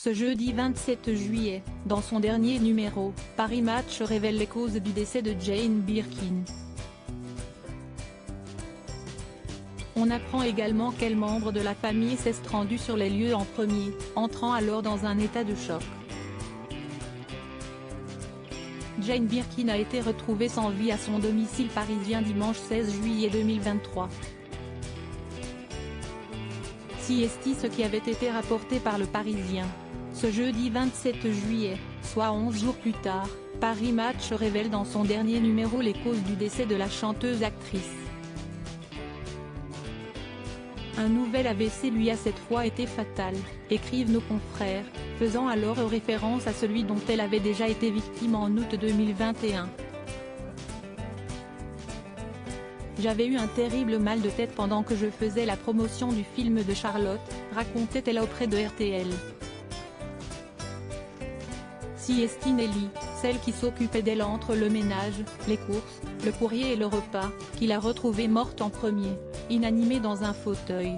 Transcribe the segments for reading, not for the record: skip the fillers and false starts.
Ce jeudi 27 juillet, dans son dernier numéro, Paris Match révèle les causes du décès de Jane Birkin. On apprend également quel membre de la famille s'est rendu sur les lieux en premier, entrant alors dans un état de choc. Jane Birkin a été retrouvée sans vie à son domicile parisien dimanche 16 juillet 2023. C'est ce qui avait été rapporté par le Parisien. Ce jeudi 27 juillet, soit 11 jours plus tard, Paris Match révèle dans son dernier numéro les causes du décès de la chanteuse-actrice. Un nouvel AVC lui a cette fois été fatal, écrivent nos confrères, faisant alors référence à celui dont elle avait déjà été victime en août 2021. J'avais eu un terrible mal de tête pendant que je faisais la promotion du film de Charlotte, racontait-elle auprès de RTL. C'est Nelly, celle qui s'occupait d'elle entre le ménage, les courses, le courrier et le repas, qui l'a retrouvée morte en premier, inanimée dans un fauteuil.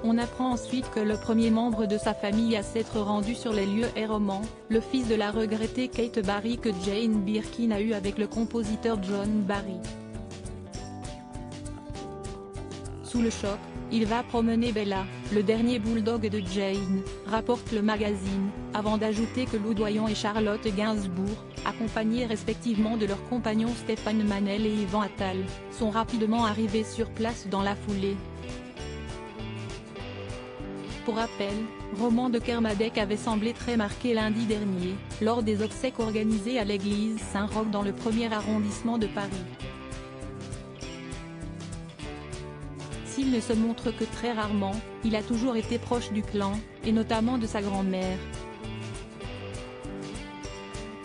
On apprend ensuite que le premier membre de sa famille à s'être rendu sur les lieux est Roman, le fils de la regrettée Kate Barry que Jane Birkin a eu avec le compositeur John Barry. Sous le choc, il va promener Bella, le dernier bulldog de Jane, rapporte le magazine, avant d'ajouter que Loudoyon et Charlotte Gainsbourg, accompagnés respectivement de leurs compagnons Stéphane Manel et Yvan Attal, sont rapidement arrivés sur place dans la foulée. Pour rappel, Roman de Kermadec avait semblé très marqué lundi dernier, lors des obsèques organisées à l'église Saint-Roch dans le 1er arrondissement de Paris. S'il ne se montre que très rarement, il a toujours été proche du clan, et notamment de sa grand-mère.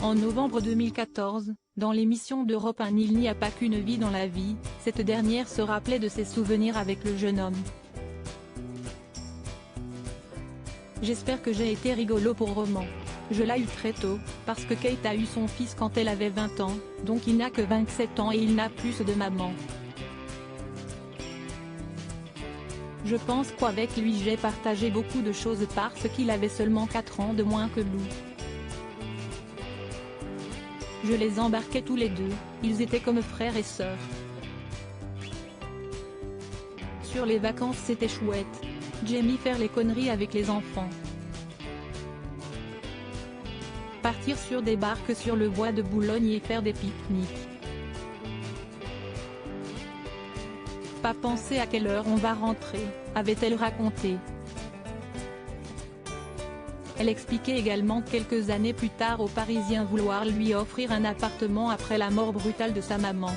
En novembre 2014, dans l'émission d'Europe 1 Il n'y a pas qu'une vie dans la vie, cette dernière se rappelait de ses souvenirs avec le jeune homme. J'espère que j'ai été rigolo pour Roman. Je l'ai eu très tôt, parce que Kate a eu son fils quand elle avait 20 ans, donc il n'a que 27 ans et il n'a plus de maman. Je pense qu'avec lui j'ai partagé beaucoup de choses parce qu'il avait seulement 4 ans de moins que Lou. Je les embarquais tous les deux, ils étaient comme frères et sœurs. Sur les vacances c'était chouette. Jamie faire les conneries avec les enfants. Partir sur des barques sur le bois de Boulogne et faire des pique-niques. Pas penser à quelle heure on va rentrer, avait-elle raconté. Elle expliquait également quelques années plus tard aux Parisiens vouloir lui offrir un appartement après la mort brutale de sa maman.